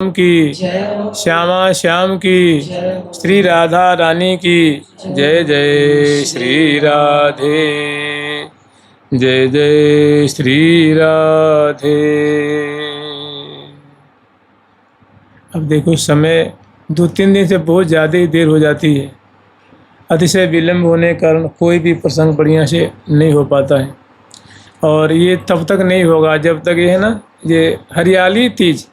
श्याम की, श्यामा श्याम की, श्री राधा रानी की जय जय श्री राधे, जय जय श्री राधे। अब देखो समय 2-3 दिन से बहुत ज़्यादा ही देर हो जाती है। अतिशय विलम्ब होने के कारण कोई भी प्रसंग बढ़िया से नहीं हो पाता है, और ये तब तक नहीं होगा जब तक ये है ना, ये हरियाली तीज।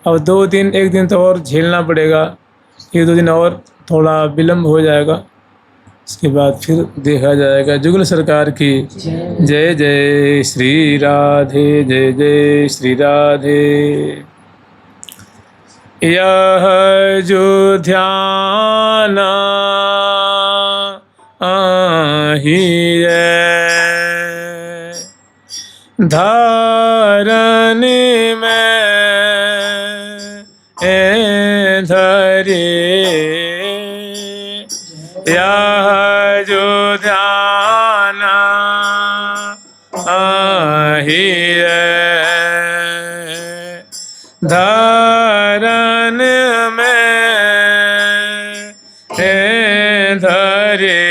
और 2 दिन, 1 दिन तो और झेलना पड़ेगा, 1-2 दिन और थोड़ा विलम्ब हो जाएगा, इसके बाद फिर देखा जाएगा। जुगल सरकार की जय जय श्री राधे, जय जय श्री राधे। यह जो ध्यान आही है धारण में धरे, यह जो ध्यान आही है धारण में धरे,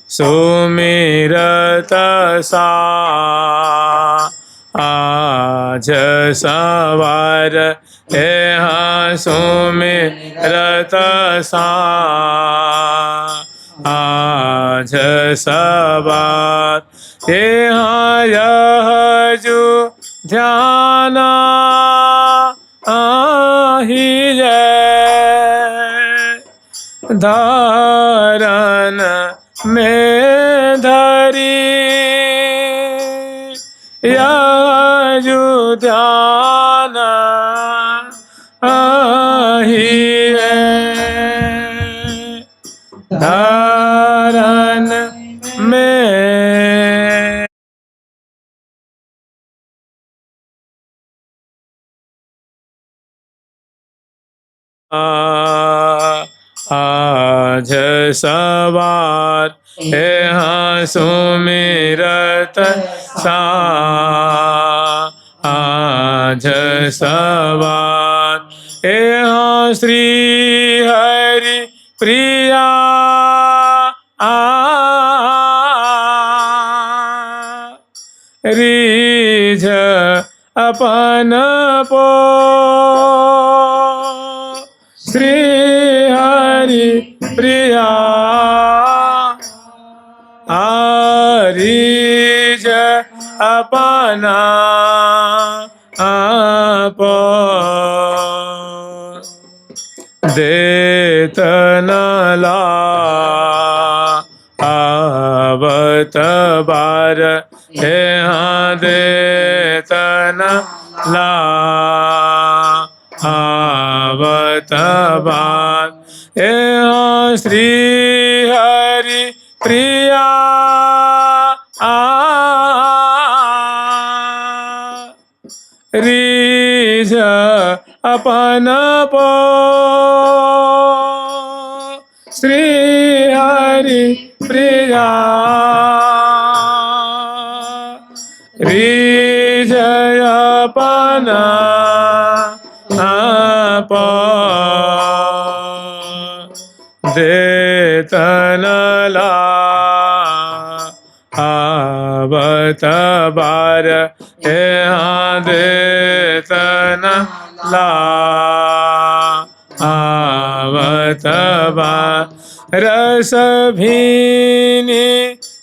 सुमिरत सा आज सवार है, हाँ सुमिरत सा आज सवार है, हाँ यह जो ध्यान आही है धारण में धरी, यह जो ध्यान आही है धारण में। आज सवार है, हाँ सुमिरत सा आज सवार है, हाँ श्री हरि प्रिया रिझ अपन पो श्री हरि प्रिया रिझ अपना आप देतन ला आवत बार है, हाँ देतन ला आवत बार है, हाँ श्री हरि प्रिया रिझ अपन पो श्री हरि प्रिया रिझ अपन आप देतन ला आवत बार है, हाँ देतन ला आवत बार रस भीनी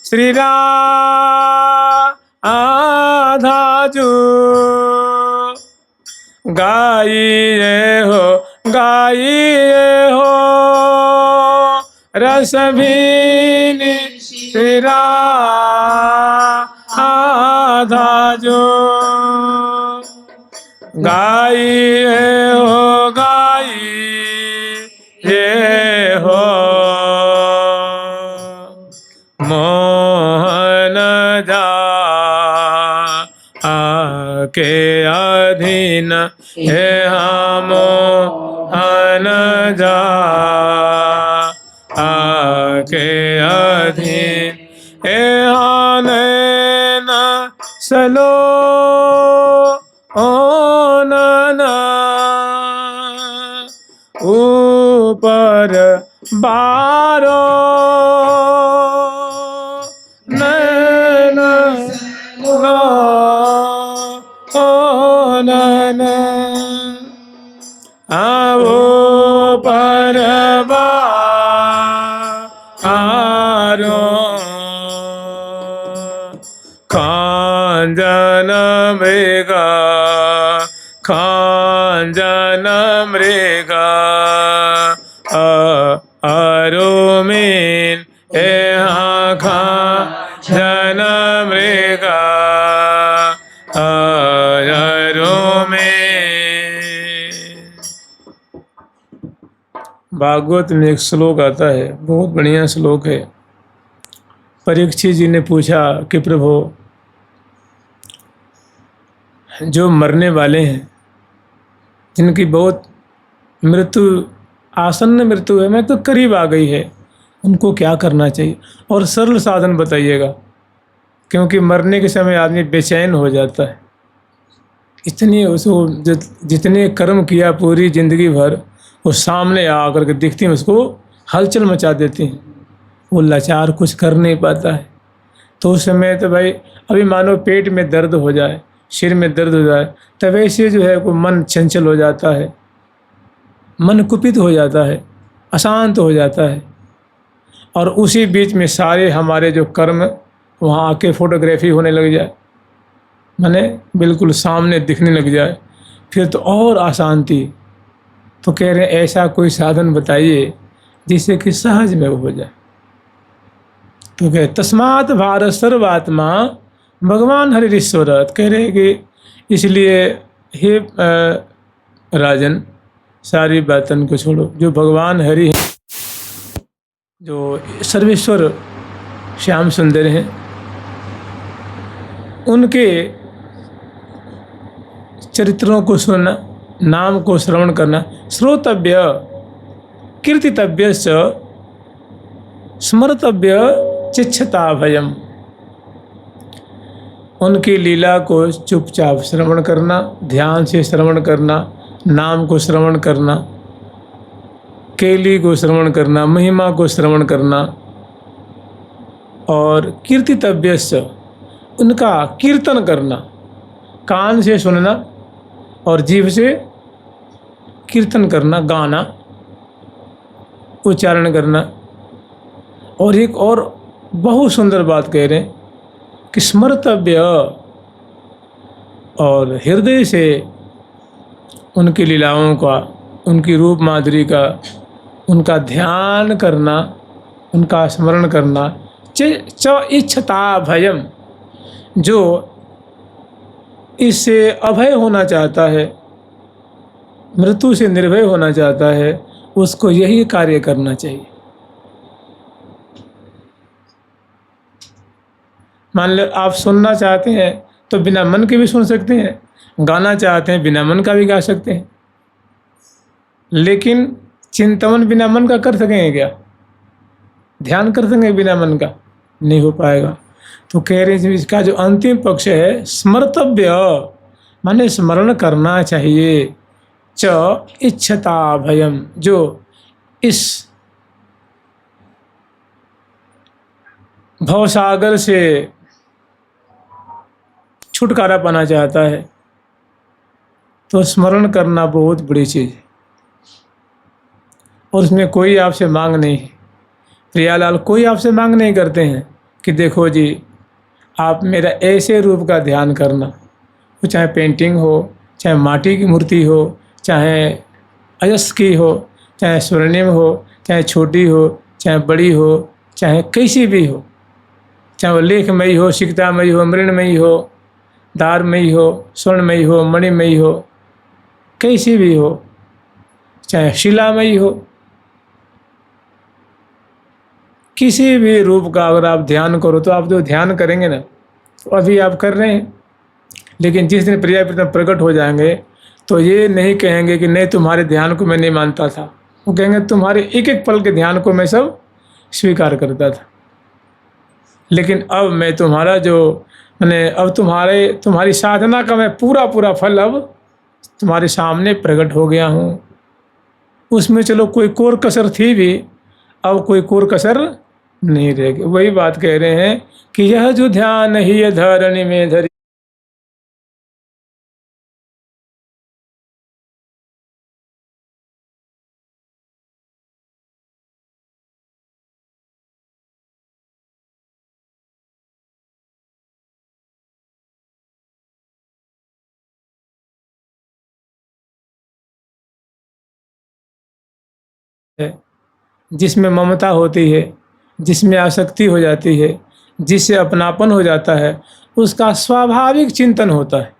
श्री राधा जो गाइए हो गाइए हो रस भीनी श्री राधा जो गाइए हो गाइए हो मोहन जा के अधीन हे हम मोहन जा के अधीन हे नैन सलो ओ पर बारो नैन नैन आवो पर बारो खांजन मृगा खांजन मृगा अरो मीन यहाँ खांजन मृगा अरो मीन। भागवत में एक श्लोक आता है, बहुत बढ़िया श्लोक है। परीक्षित जी ने पूछा कि प्रभु, जो मरने वाले हैं, जिनकी बहुत मृत्यु आसन्न मृत्यु है, मैं तो करीब आ गई है, उनको क्या करना चाहिए? और सरल साधन बताइएगा, क्योंकि मरने के समय आदमी बेचैन हो जाता है। इतनी उसको जितने कर्म किया पूरी जिंदगी भर, वो सामने आकर के दिखती हैं, उसको हलचल मचा देती हैं, वो लाचार कुछ कर नहीं पाता है। तो उस समय तो भाई अभी मानो पेट में दर्द हो जाए, सिर में दर्द हो जाए, तब ऐसे जो है वो मन चंचल हो जाता है, मन कुपित हो जाता है, अशांत हो जाता है। और उसी बीच में सारे हमारे जो कर्म वहाँ आके फोटोग्राफी होने लग जाए, माने बिल्कुल सामने दिखने लग जाए, फिर तो और अशांति। तो कह रहे हैं ऐसा कोई साधन बताइए जिससे कि सहज में हो जाए। तो कह तस्मात् भारत सर्वात्मा भगवान हरिश्वर। कह रहे हैं कि इसलिए हे राजन, सारी बातन को छोड़ो, जो भगवान हरि हैं, जो सर्वेश्वर श्याम सुंदर हैं, उनके चरित्रों को सुनना, नाम को श्रवण करना, श्रोतव्य कीर्तितव्य स्मर्तव्य चिच्छता भयम। उनकी लीला को चुपचाप श्रवण करना, ध्यान से श्रवण करना, नाम को श्रवण करना, केली को श्रवण करना, महिमा को श्रवण करना, और कीर्तितव्यस्य उनका कीर्तन करना, कान से सुनना और जीभ से कीर्तन करना, गाना, उच्चारण करना। और एक और बहुत सुंदर बात कह रहे हैं कि स्मर्तव्य, और हृदय से उनकी लीलाओं का, उनकी रूप माधुरी का, उनका ध्यान करना, उनका स्मरण करना। च इच्छता भयम, जो इससे अभय होना चाहता है, मृत्यु से निर्भय होना चाहता है, उसको यही कार्य करना चाहिए। मान लो आप सुनना चाहते हैं तो बिना मन के भी सुन सकते हैं, गाना चाहते हैं बिना मन का भी गा सकते हैं, लेकिन चिंतन बिना मन का कर सकेंगे क्या? ध्यान कर सकेंगे बिना मन का? नहीं हो पाएगा। तो कह रहे हैं इसका जो अंतिम पक्ष है, स्मर्तव्य माने स्मरण करना चाहिए, च इच्छता भयम, जो इस भवसागर से छुटकारा पाना चाहता है, तो स्मरण करना बहुत बड़ी चीज़ है। और उसमें कोई आपसे मांग नहीं है, प्रियालाल, कोई आपसे मांग नहीं करते हैं कि देखो जी आप मेरा ऐसे रूप का ध्यान करना। वो चाहे पेंटिंग हो, चाहे माटी की मूर्ति हो, चाहे अयस्क की हो, चाहे स्वर्णिम हो, चाहे छोटी हो, चाहे बड़ी हो, चाहे कैसी भी हो, चाहे वो लेखमयी हो, सिकतामयी हो, मृणमयी हो, दारमयी हो, स्वर्णमयी हो, मणिमयी हो, कैसी भी हो, चाहे शिलामयी हो, किसी भी रूप का अगर आप ध्यान करो तो आप जो ध्यान करेंगे ना, तो अभी आप कर रहे हैं, लेकिन जिस दिन प्रिया प्रीतम प्रकट हो जाएंगे तो ये नहीं कहेंगे कि नहीं तुम्हारे ध्यान को मैं नहीं मानता था, वो कहेंगे तुम्हारे एक एक पल के ध्यान को मैं सब स्वीकार करता था, लेकिन अब मैं तुम्हारा जो मैंने अब तुम्हारी साधना का मैं पूरा फल अब तुम्हारे सामने प्रकट हो गया हूँ। उसमें चलो कोई कोर कसर थी भी, अब कोई कोर कसर नहीं रहेगी। वही बात कह रहे हैं कि यह जो ध्यान ही है धरणी में धरी, है जिसमें ममता होती है, जिसमें आसक्ति हो जाती है, जिससे अपनापन हो जाता है, उसका स्वाभाविक चिंतन होता है।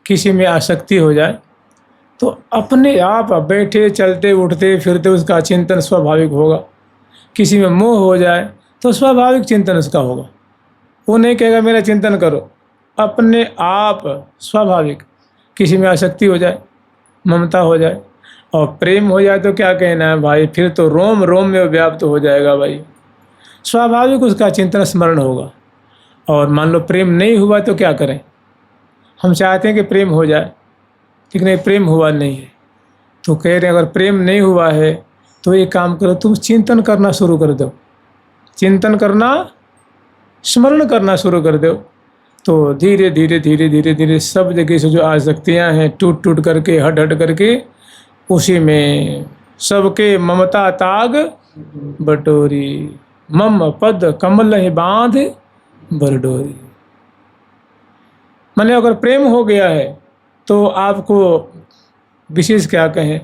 किसी में आसक्ति हो जाए तो अपने आप बैठे चलते उठते फिरते उसका चिंतन स्वाभाविक होगा। किसी में मोह हो जाए तो स्वाभाविक चिंतन उसका होगा। वो नहीं कहेगा मेरा चिंतन करो, अपने आप स्वाभाविक। किसी में आसक्ति हो जाए, ममता हो जाए और प्रेम हो जाए तो क्या कहना है भाई, फिर तो रोम रोम में व्याप्त हो जाएगा भाई। स्वाभाविक उसका चिंतन स्मरण होगा। और मान लो प्रेम नहीं हुआ तो क्या करें? हम चाहते हैं कि प्रेम हो जाए, ठीक नहीं, प्रेम हुआ नहीं है तो कह रहे हैं अगर प्रेम नहीं हुआ है तो एक काम करो, तुम चिंतन करना शुरू कर दो। चिंतन करना, स्मरण करना शुरू कर दो तो धीरे धीरे धीरे धीरे धीरे सब जगह से जो आसक्तियाँ हैं टूट टूट करके, हट हट करके, उसी में सबके ममता ताग बटोरी, मम पद कमल है बांध बरडोरी। माने अगर प्रेम हो गया है तो आपको विशेष क्या कहें,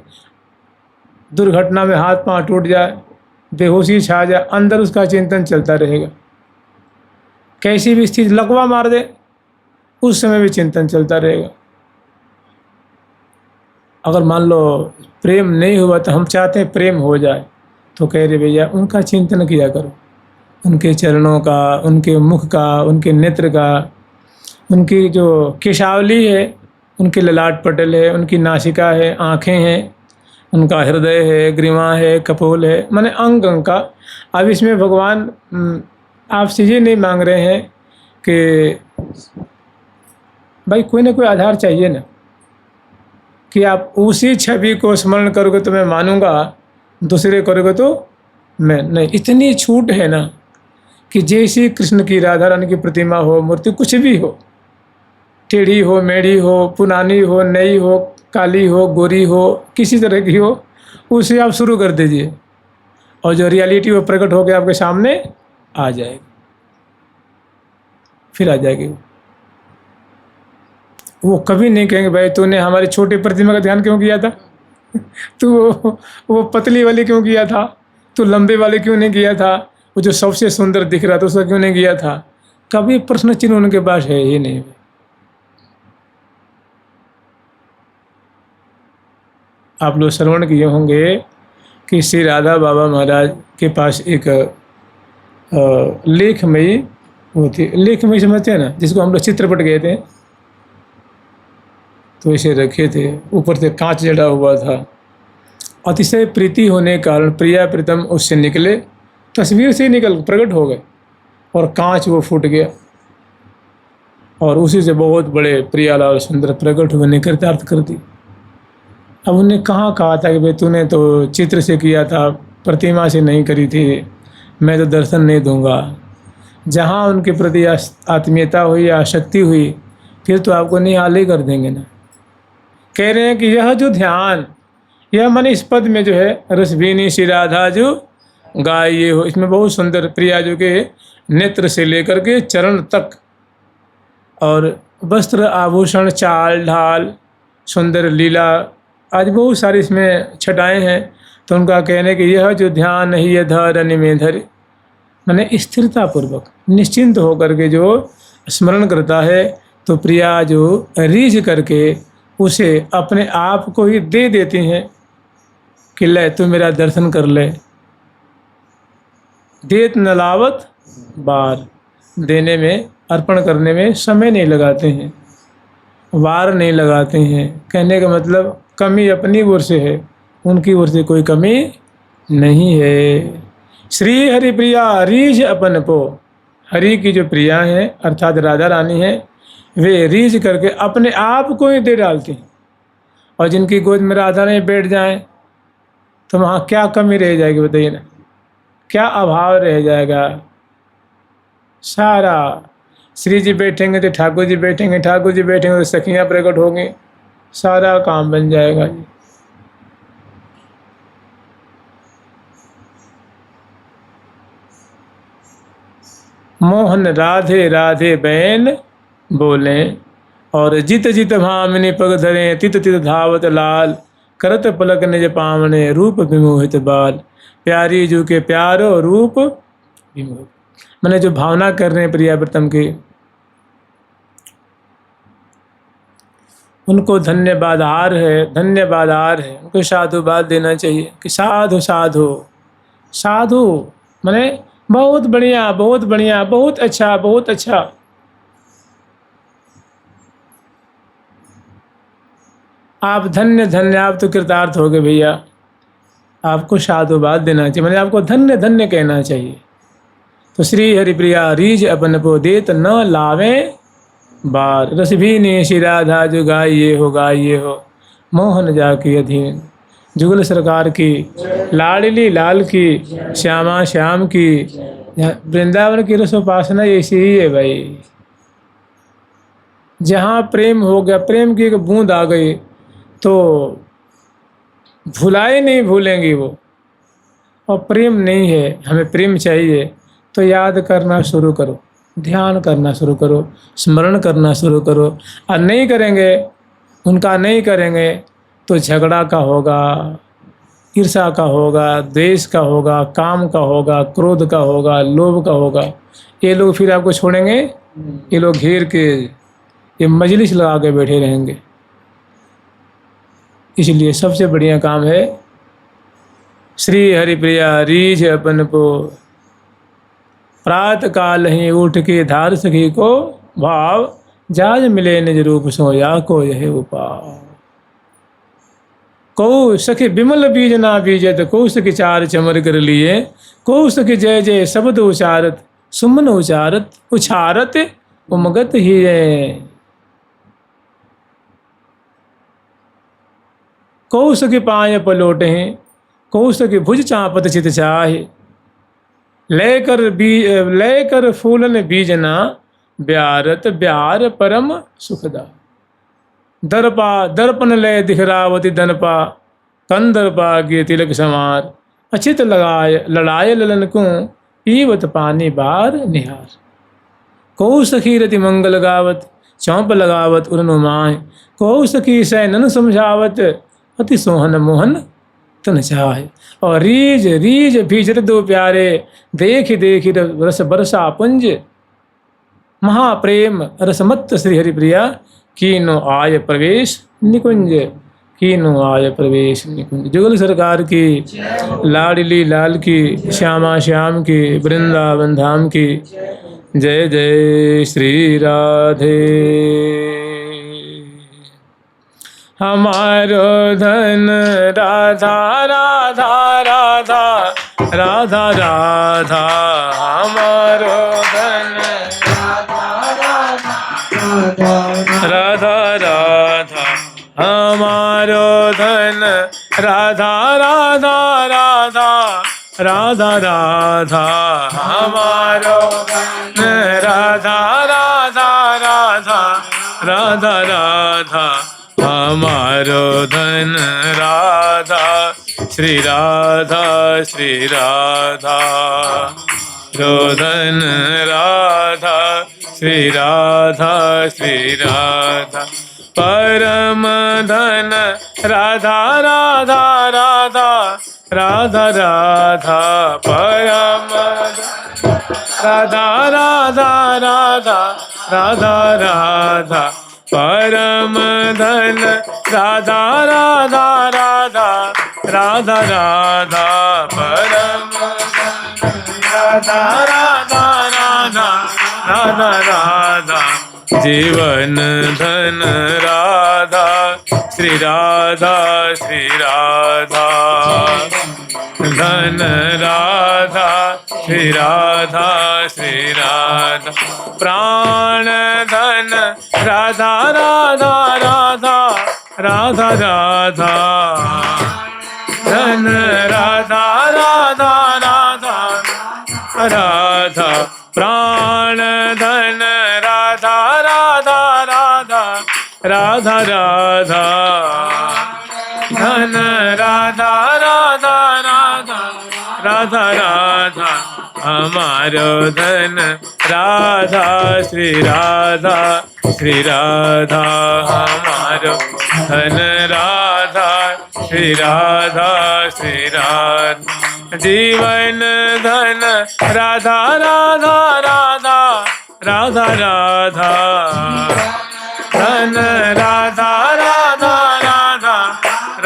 दुर्घटना में हाथ पांव टूट जाए, बेहोशी छा जाए, अंदर उसका चिंतन चलता रहेगा। कैसी भी स्थिति लकवा मार दे, उस समय भी चिंतन चलता रहेगा। अगर मान लो प्रेम नहीं हुआ तो हम चाहते हैं प्रेम हो जाए, तो कह रहे भैया उनका चिंतन किया करो, उनके चरणों का, उनके मुख का, उनके नेत्र का, उनकी जो केशावली है, उनके ललाट पटल है, उनकी नासिका है, आँखें हैं, उनका हृदय है, ग्रीवा है, कपोल है, माने अंग अंग का। अब इसमें भगवान आपसे ये नहीं मांग रहे हैं कि भाई कोई ना कोई आधार चाहिए ना, कि आप उसी छवि को स्मरण करोगे तो मैं मानूंगा, दूसरे करोगे तो मैं नहीं। इतनी छूट है ना कि जैसी कृष्ण की, राधा रानी की प्रतिमा हो, मूर्ति कुछ भी हो, टेढ़ी हो, मेढ़ी हो, पुरानी हो, नई हो, काली हो, गोरी हो, किसी तरह की हो, उसे आप शुरू कर दीजिए और जो रियलिटी वो प्रकट होकर आपके सामने आ जाएगी, फिर आ जाएगी। वो कभी नहीं कहेंगे भाई तूने हमारी छोटी प्रतिमा का ध्यान क्यों किया था, तू वो पतली वाली क्यों किया था, तू लंबे वाले क्यों नहीं किया था, वो जो सबसे सुंदर दिख रहा था उसका क्यों नहीं किया था। कभी प्रश्न चिन्ह उनके पास है ही नहीं। आप लोग श्रवण किए होंगे कि श्री राधा बाबा महाराज के पास एक लेखमयी वो थी। लेखमयी समझते हैं ना, जिसको हम लोग चित्रपट कहते हैं, तो इसे रखे थे, ऊपर से कांच जड़ा हुआ था। अतिशय प्रीति होने के कारण प्रिया प्रीतम उससे निकले, तस्वीर से ही निकल प्रकट हो गए और कांच वो फूट गया और उसी से बहुत बड़े प्रियालाल सुंदर प्रकट हुए, कृतार्थ कर दी। अब उन्हें कहाँ कहा था कि भाई तूने तो चित्र से किया था, प्रतिमा से नहीं करी थी, मैं तो दर्शन नहीं दूंगा। जहाँ उनके प्रति आत्मीयता हुई, आसक्ति हुई, फिर तो आपको निहाल कर देंगे ना। कह रहे हैं कि यह जो ध्यान, यह मन इस पद में जो है, रसभीनी श्री राधा जो गाये हो, इसमें बहुत सुंदर प्रिया जो के नेत्र से लेकर के चरण तक, और वस्त्र आभूषण चाल ढाल सुंदर लीला आज बहुत सारी इसमें छटाएँ हैं। तो उनका कहने कि यह जो ध्यान ही है धरणी में धरे, मैंने स्थिरता पूर्वक निश्चिंत होकर के जो स्मरण करता है, तो प्रिया जो रीझ करके उसे अपने आप को ही दे देती हैं कि ले तू मेरा दर्शन कर ले। देत न लावत बार, देने में, अर्पण करने में समय नहीं लगाते हैं, वार नहीं लगाते हैं। कहने का मतलब कमी अपनी ओर से है, उनकी ओर से कोई कमी नहीं है। श्री हरि प्रिया रीझ अपन को, हरि की जो प्रिया हैं अर्थात राधा रानी हैं, वे रीझ करके अपने आप को ही दे डालते हैं। और जिनकी गोद में राधा नहीं बैठ जाए तो वहाँ क्या कमी रह जाएगी बताइए ना, क्या अभाव रह जाएगा। सारा श्री जी बैठेंगे तो ठाकुर जी बैठेंगे, ठाकुर जी बैठेंगे तो सखियाँ प्रकट होंगी, सारा काम बन जाएगा जी। मोहन राधे राधे बैन बोले, और जित जित भामिनी पग धरे, तित तित धावत लाल, करत पलक निज पावने, रूप विमोहित बाल। प्यारी जू के प्यारो रूप विमोहित, मैंने जो भावना कर रहे हैं प्रियाव्रतम की, उनको धन्यवादार है, धन्यवादार है, उनको साधुवाद देना चाहिए कि साधु साधु साधु, मैंने बहुत बढ़िया, बहुत बढ़िया, बहुत अच्छा, बहुत अच्छा। आप धन्य धन्य, आप तो कृतार्थ हो गए भैया। आपको साधुवाद देना चाहिए, मैंने आपको धन्य धन्य कहना चाहिए। तो श्री हरिप्रिया रीझ अपन को देत न लावे बार, रस भी ने श्री राधा जो गाइए हो, गाइए हो मोहन जाके अधीन। जुगल सरकार की, लाडली लाल की, श्यामा श्याम की, वृंदावन की रसोपासना ऐसी ही है भाई। जहाँ प्रेम हो गया, प्रेम की एक बूंद आ गई तो भुलाए नहीं भूलेंगी वो। और प्रेम नहीं है, हमें प्रेम चाहिए तो याद करना शुरू करो, ध्यान करना शुरू करो, स्मरण करना शुरू करो। और नहीं करेंगे, उनका नहीं करेंगे तो झगड़ा का होगा, ईर्ष्या का होगा, द्वेष का होगा, काम का होगा, क्रोध का होगा, लोभ का होगा। ये लोग फिर आपको छोड़ेंगे, ये लोग घेर के ये मजलिस लगा के बैठे रहेंगे। इसलिए सबसे बढ़िया काम है श्री हरिप्रिया रीझ अपन को, प्रात काल ही उठ के धार सखी को भाव, जाज मिले निज रूप सोया को यह उपाय। को सखी विमल बीज ना बीजत, को सखी चार चमर कर लिए, को सखी जय जय शब्द उचारत, सुमन उचारत उछारत उमगत ही है। कौश के पाए पलोटे हैं, कौश के भुज चापत चित चाहे, लेकर फूलन बीजना, ब्यारत ब्यार परम सुखदा। दर्पा दर्पण लय दिखरावती दनपा, कंदर्पा गे तिलक समार, अचित लगाए लड़ाए ललन को, पीवत पानी बार निहार। कौश की रति मंगल गावत, चौंप लगावत उरनु माय, कौश की सैनन समझावत, अति सोहन मोहन तन चाहे। और रीझ रीझ भीजत दो प्यारे, देख देख रस बरसा पुंज, महाप्रेम रसमत्त श्री हरिप्रिया, कीनो आय प्रवेश निकुंज, कीनो आय प्रवेश निकुंज। जुगल सरकार की, लाडली लाल की, श्यामा श्याम की, वृंदावन धाम की जय जय श्री राधे। हमारो धन राधा राधा राधा राधा राधा, हमारो धन राधा राधा, हमारो धन राधा राधा राधा राधा राधा, हमारो धन राधा राधा राधा राधा राधा, हमारो धन राधा श्री राधा श्री राधा, रोधन राधा श्री राधा श्री राधा, परम धन राधा राधा राधा राधा राधा, परम राधा राधा राधा राधा राधा, परम धन राधा राधा राधा राधा राधा, परम राधा राधा राधा राधा राधा, जीवन धन राधा श्री राधा श्री राधा, धन राधा श्री राधा श्री राधा। प्राण धन राधा राधा राधा राधा राधा। धन राधा राधा राधा राधा। प्राण धन राधा राधा राधा राधा राधा। धन राधा राधा राधा राधा राधा। हमारो धन राधा श्री राधा श्री राधा। हमारो धन राधा श्री राधा श्री राधा। जीवन धन राधा राधा राधा राधा राधा। धन राधा राधा राधा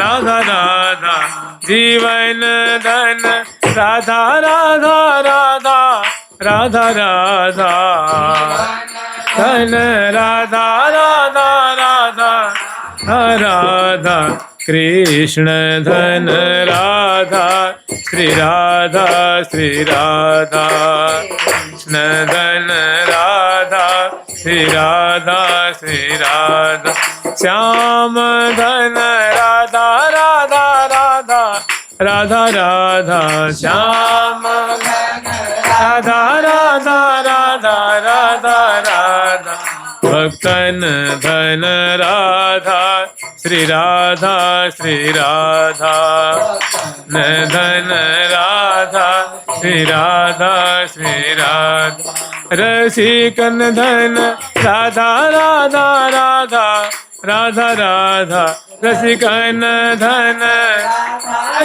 राधा राधा। जीवन धन राधा राधा राधा राधा राधा। धन राधा राधा राधा राधा। कृष्ण धन राधा श्री राधा श्री राधा। कृष्ण धन राधा श्री राधा श्री राधा। श्याम धन राधा राधा राधा राधा राधा। श्याम राधा राधा राधा राधा राधा। भक्तन धन राधा श्री राधा श्री राधा। धन राधा श्री राधा श्री राधा। रसिकन धन राधा राधा राधा राधा राधा। रसिकन धन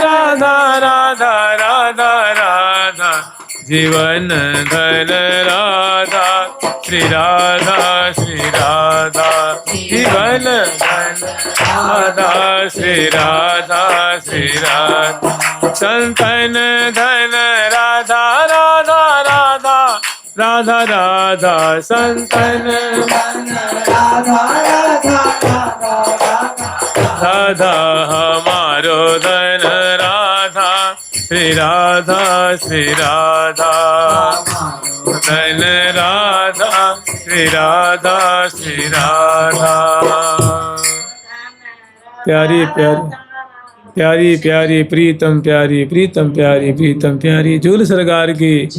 राधा राधा राधा राधा। जीवन धन राधा श्री राधा श्री राधा। जीवन धन राधा श्री राधा श्री राधा। संतन धन राधा राधा राधा राधा राधा। संतन राधा राधा राधा। हमारो धन राधा श्री राधा श्री राधा। धन राधा श्री राधा श्री राधा। प्यारी प्यारी प्यारी प्यारी प्रीतम प्यारी प्रीतम प्यारी प्रीतम प्यारी। झूल सरकार की।